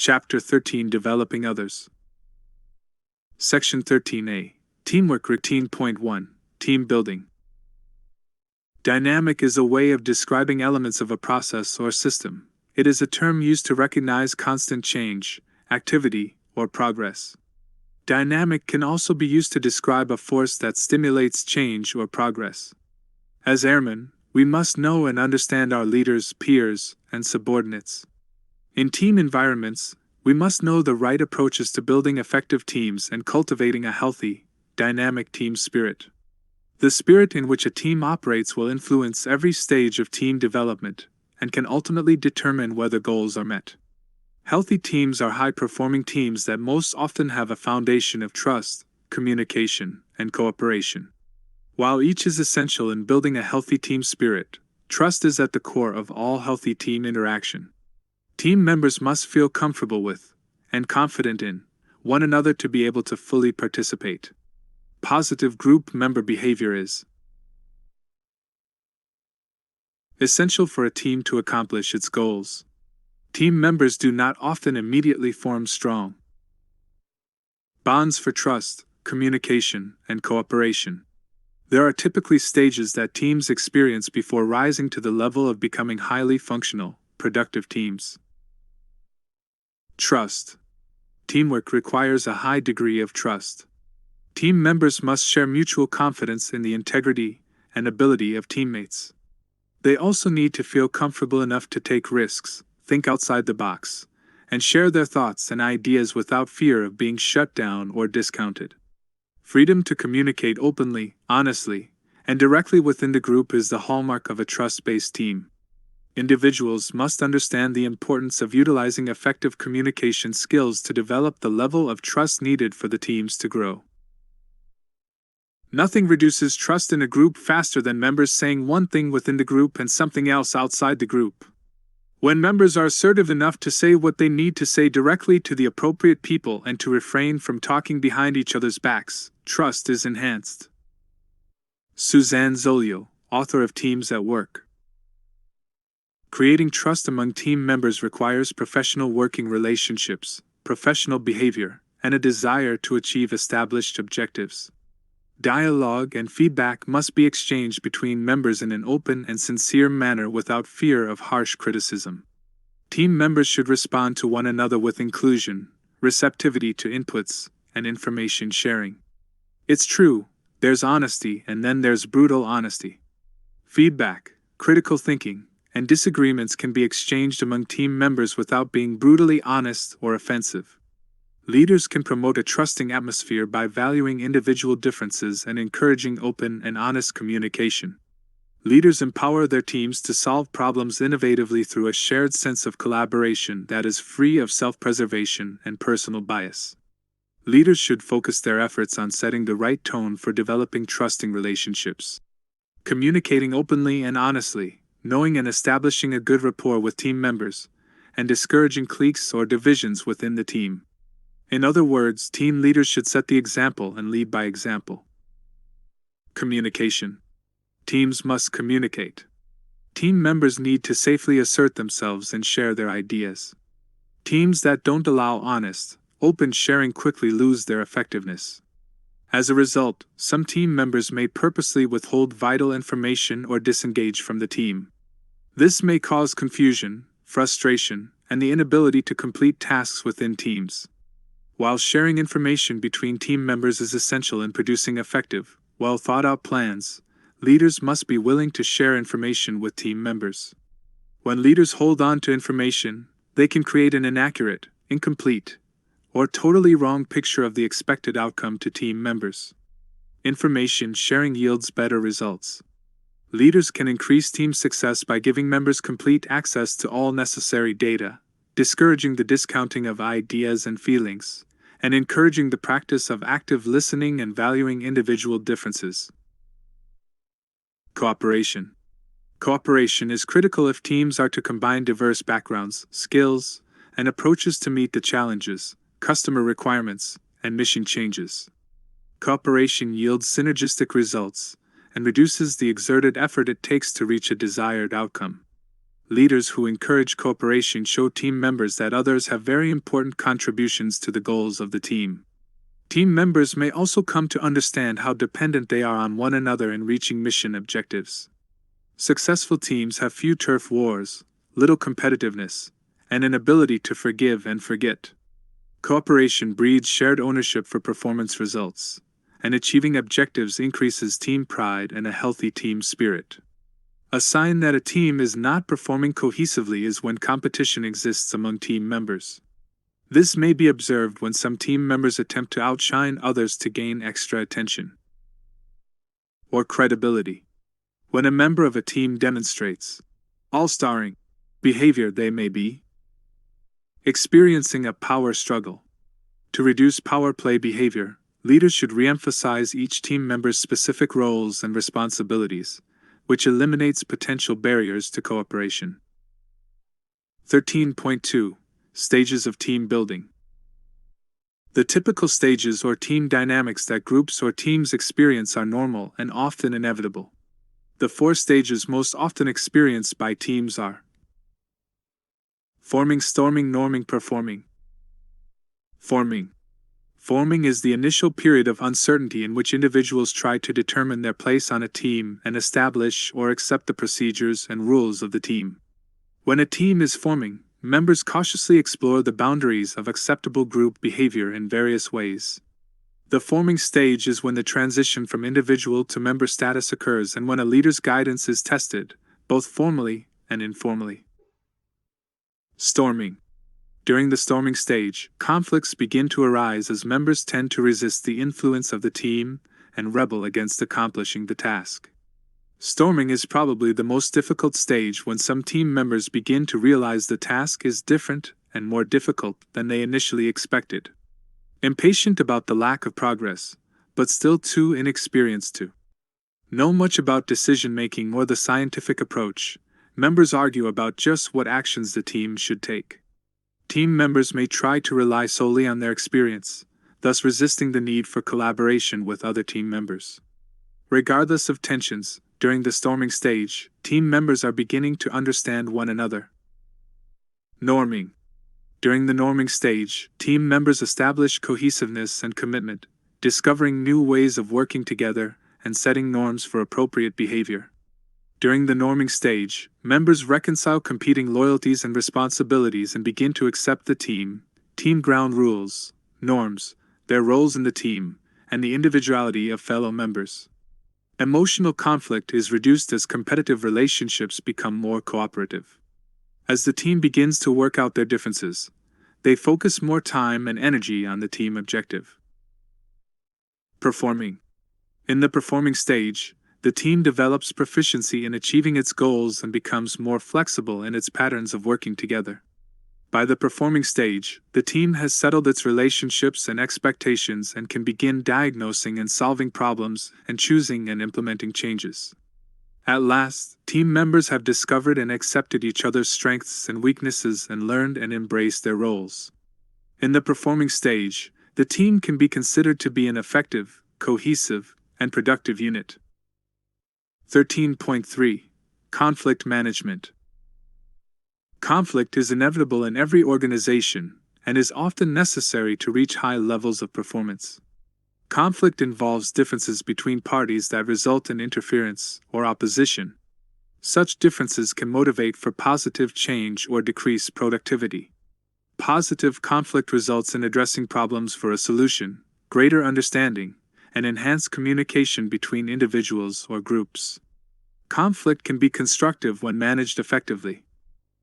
Chapter 13 Developing Others. Section 13A Teamwork Routine. Point 1 Team Building. Dynamic is a way of describing elements of a process or system. It is a term used to recognize constant change, activity, or progress. Dynamic can also be used to describe a force that stimulates change or progress. As airmen, we must know and understand our leaders, peers, and subordinates. In team environments, we must know the right approaches to building effective teams and cultivating a healthy, dynamic team spirit. The spirit in which a team operates will influence every stage of team development and can ultimately determine whether goals are met. Healthy teams are high-performing teams that most often have a foundation of trust, communication, and cooperation. While each is essential in building a healthy team spirit, trust is at the core of all healthy team interaction. Team members must feel comfortable with, and confident in, one another to be able to fully participate. Positive group member behavior is essential for a team to accomplish its goals. Team members do not often immediately form strong bonds for trust, communication, and cooperation. There are typically stages that teams experience before rising to the level of becoming highly functional, productive teams. Trust. Teamwork requires a high degree of trust. Team members must share mutual confidence in the integrity and ability of teammates. They also need to feel comfortable enough to take risks, think outside the box, and share their thoughts and ideas without fear of being shut down or discounted. Freedom to communicate openly, honestly, and directly within the group is the hallmark of a trust-based team. Individuals must understand the importance of utilizing effective communication skills to develop the level of trust needed for the teams to grow. Nothing reduces trust in a group faster than members saying one thing within the group and something else outside the group. When members are assertive enough to say what they need to say directly to the appropriate people and to refrain from talking behind each other's backs, trust is enhanced. Suzanne Zolio, author of Teams at Work. Creating trust among team members requires professional working relationships, professional behavior, and a desire to achieve established objectives. Dialogue and feedback must be exchanged between members in an open and sincere manner without fear of harsh criticism. Team members should respond to one another with inclusion, receptivity to inputs, and information sharing. It's true, there's honesty and then there's brutal honesty. Feedback, critical thinking, and disagreements can be exchanged among team members without being brutally honest or offensive. Leaders can promote a trusting atmosphere by valuing individual differences and encouraging open and honest communication. Leaders empower their teams to solve problems innovatively through a shared sense of collaboration that is free of self-preservation and personal bias. Leaders should focus their efforts on setting the right tone for developing trusting relationships. Communicating openly and honestly, knowing and establishing a good rapport with team members, and discouraging cliques or divisions within the team. In other words, team leaders should set the example and lead by example. Communication. Teams must communicate. Team members need to safely assert themselves and share their ideas. Teams that don't allow honest, open sharing quickly lose their effectiveness. As a result, some team members may purposely withhold vital information or disengage from the team. This may cause confusion, frustration, and the inability to complete tasks within teams. While sharing information between team members is essential in producing effective, well-thought-out plans, leaders must be willing to share information with team members. When leaders hold on to information, they can create an inaccurate, incomplete, or totally wrong picture of the expected outcome to team members. Information sharing yields better results. Leaders can increase team success by giving members complete access to all necessary data, discouraging the discounting of ideas and feelings, and encouraging the practice of active listening and valuing individual differences. Cooperation. Cooperation is critical if teams are to combine diverse backgrounds, skills, and approaches to meet the challenges, customer requirements, and mission changes. Cooperation yields synergistic results and reduces the exerted effort it takes to reach a desired outcome. Leaders who encourage cooperation show team members that others have very important contributions to the goals of the team. Team members may also come to understand how dependent they are on one another in reaching mission objectives. Successful teams have few turf wars, little competitiveness, and an ability to forgive and forget. Cooperation breeds shared ownership for performance results, and achieving objectives increases team pride and a healthy team spirit. A sign that a team is not performing cohesively is when competition exists among team members. This may be observed when some team members attempt to outshine others to gain extra attention or credibility. When a member of a team demonstrates all-starring behavior, they may be experiencing a power struggle. To reduce power play behavior, leaders should re-emphasize each team member's specific roles and responsibilities, which eliminates potential barriers to cooperation. 13.2 Stages of team building. The typical stages or team dynamics that groups or teams experience are normal and often inevitable. The 4 stages most often experienced by teams are forming, storming, norming, performing. Forming. Forming is the initial period of uncertainty in which individuals try to determine their place on a team and establish or accept the procedures and rules of the team. When a team is forming, members cautiously explore the boundaries of acceptable group behavior in various ways. The forming stage is when the transition from individual to member status occurs and when a leader's guidance is tested, both formally and informally. Storming. During the storming stage, conflicts begin to arise as members tend to resist the influence of the team and rebel against accomplishing the task. Storming is probably the most difficult stage when some team members begin to realize the task is different and more difficult than they initially expected. Impatient about the lack of progress, but still too inexperienced to know much about decision-making or the scientific approach, members argue about just what actions the team should take. Team members may try to rely solely on their experience, thus resisting the need for collaboration with other team members. Regardless of tensions, during the storming stage, team members are beginning to understand one another. Norming. During the norming stage, team members establish cohesiveness and commitment, discovering new ways of working together and setting norms for appropriate behavior. During the norming stage, members reconcile competing loyalties and responsibilities and begin to accept the team ground rules, norms, their roles in the team, and the individuality of fellow members. Emotional conflict is reduced as competitive relationships become more cooperative. As the team begins to work out their differences, they focus more time and energy on the team objective. Performing. In the performing stage, the team develops proficiency in achieving its goals and becomes more flexible in its patterns of working together. By the performing stage, the team has settled its relationships and expectations and can begin diagnosing and solving problems and choosing and implementing changes. At last, team members have discovered and accepted each other's strengths and weaknesses and learned and embraced their roles. In the performing stage, the team can be considered to be an effective, cohesive, and productive unit. 13.3 Conflict management. Conflict is inevitable in every organization and is often necessary to reach high levels of performance. Conflict involves differences between parties that result in interference or opposition. Such differences can motivate for positive change or decrease productivity. Positive conflict results in addressing problems for a solution, greater understanding, and enhanced communication between individuals or groups. Conflict can be constructive when managed effectively.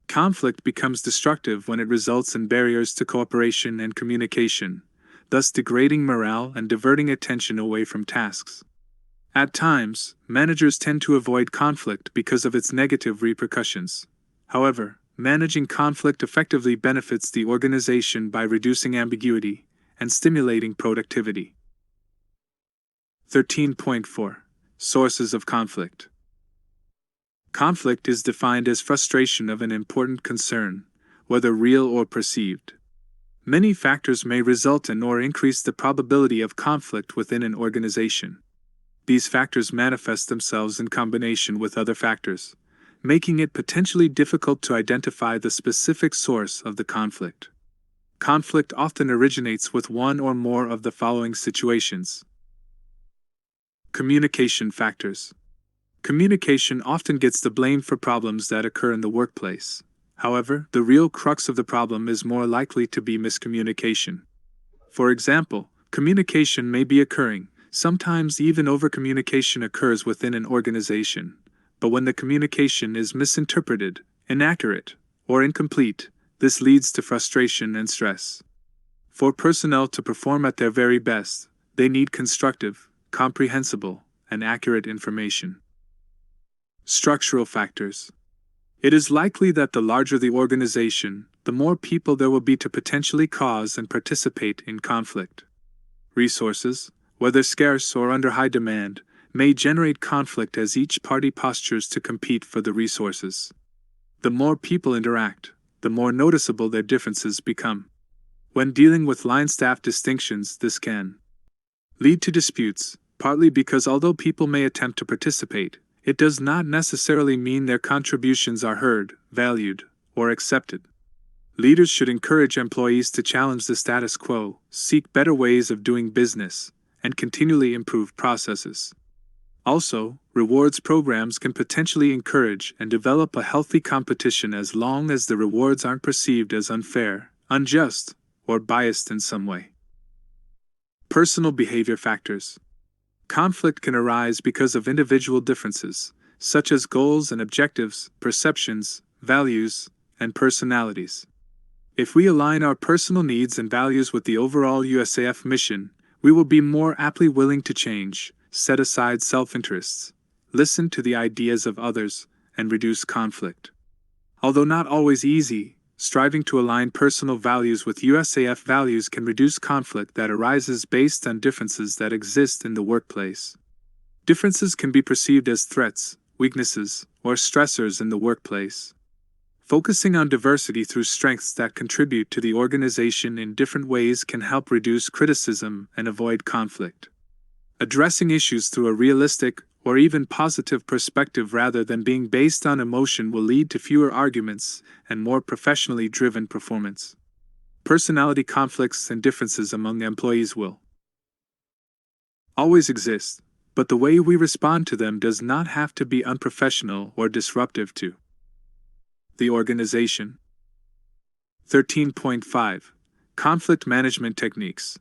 Conflict becomes destructive when it results in barriers to cooperation and communication, thus degrading morale and diverting attention away from tasks. At times, managers tend to avoid conflict because of its negative repercussions. However, managing conflict effectively benefits the organization by reducing ambiguity and stimulating productivity. 13.4 Sources of conflict. Conflict is defined as frustration of an important concern, whether real or perceived. Many factors may result in or increase the probability of conflict within an organization. These factors manifest themselves in combination with other factors, making it potentially difficult to identify the specific source of the conflict. Conflict often originates with one or more of the following situations. Communication factors. Communication often gets the blame for problems that occur in the workplace. However, the real crux of the problem is more likely to be miscommunication. For example, communication may be occurring, sometimes even overcommunication occurs within an organization. But when the communication is misinterpreted, inaccurate, or incomplete, this leads to frustration and stress. For personnel to perform at their very best, they need constructive, comprehensible, and accurate information. Structural factors. It is likely that the larger the organization, the more people there will be to potentially cause and participate in conflict. Resources, whether scarce or under high demand, may generate conflict as each party postures to compete for the resources. The more people interact, the more noticeable their differences become. When dealing with line staff distinctions, this can lead to disputes, partly because although people may attempt to participate, it does not necessarily mean their contributions are heard, valued, or accepted. Leaders should encourage employees to challenge the status quo, seek better ways of doing business, and continually improve processes. Also, rewards programs can potentially encourage and develop a healthy competition as long as the rewards aren't perceived as unfair, unjust, or biased in some way. Personal behavior factors. Conflict can arise because of individual differences, such as goals and objectives, perceptions, values, and personalities. If we align our personal needs and values with the overall USAF mission, we will be more aptly willing to change, set aside self-interests, listen to the ideas of others, and reduce conflict. Although not always easy, striving to align personal values with USAF values can reduce conflict that arises based on differences that exist in the workplace. Differences can be perceived as threats, weaknesses, or stressors in the workplace. Focusing on diversity through strengths that contribute to the organization in different ways can help reduce criticism and avoid conflict. Addressing issues through a realistic or even positive perspective rather than being based on emotion will lead to fewer arguments and more professionally driven performance. Personality conflicts and differences among employees will always exist, but the way we respond to them does not have to be unprofessional or disruptive to the organization. 13.5. Conflict management techniques.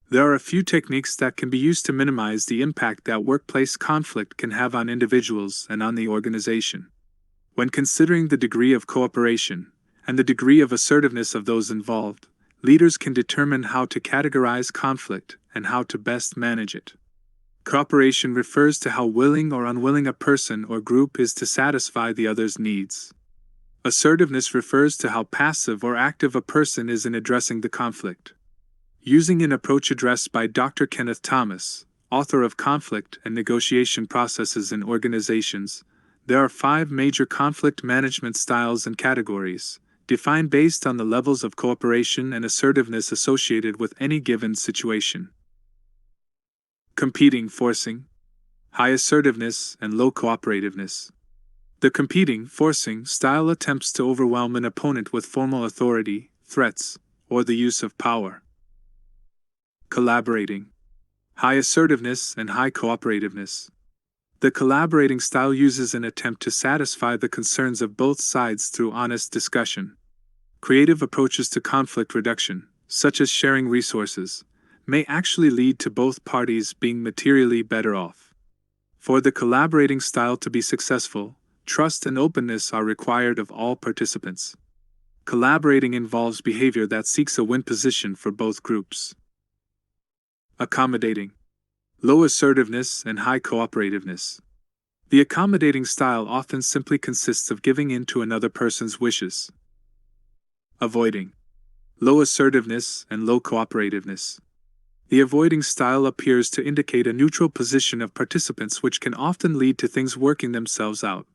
There are a few techniques that can be used to minimize the impact that workplace conflict can have on individuals and on the organization. When considering the degree of cooperation and the degree of assertiveness of those involved, leaders can determine how to categorize conflict and how to best manage it. Cooperation refers to how willing or unwilling a person or group is to satisfy the other's needs. Assertiveness refers to how passive or active a person is in addressing the conflict. Using an approach addressed by Dr. Kenneth Thomas, author of Conflict and Negotiation Processes in Organizations, there are 5 major conflict management styles and categories, defined based on the levels of cooperation and assertiveness associated with any given situation. Competing forcing, high assertiveness, and low cooperativeness. The competing forcing style attempts to overwhelm an opponent with formal authority, threats, or the use of power. Collaborating, high assertiveness and high cooperativeness. The collaborating style uses an attempt to satisfy the concerns of both sides through honest discussion. Creative approaches to conflict reduction, such as sharing resources, may actually lead to both parties being materially better off. For the collaborating style to be successful, trust and openness are required of all participants. Collaborating involves behavior that seeks a win position for both groups. Accommodating, low assertiveness and high cooperativeness. The accommodating style often simply consists of giving in to another person's wishes. Avoiding, low assertiveness and low cooperativeness. The avoiding style appears to indicate a neutral position of participants, which can often lead to things working themselves out,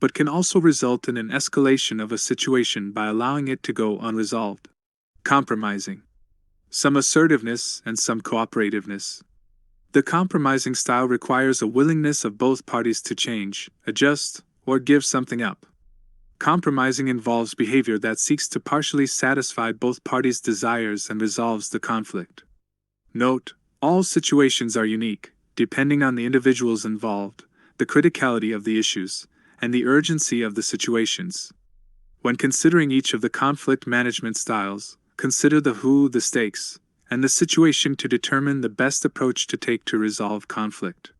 but can also result in an escalation of a situation by allowing it to go unresolved. Compromising, some assertiveness and some cooperativeness. The compromising style requires a willingness of both parties to change, adjust, or give something up. Compromising involves behavior that seeks to partially satisfy both parties' desires and resolves the conflict. Note, all situations are unique, depending on the individuals involved, the criticality of the issues, and the urgency of the situations. When considering each of the conflict management styles, consider the who, the stakes, and the situation to determine the best approach to take to resolve conflict.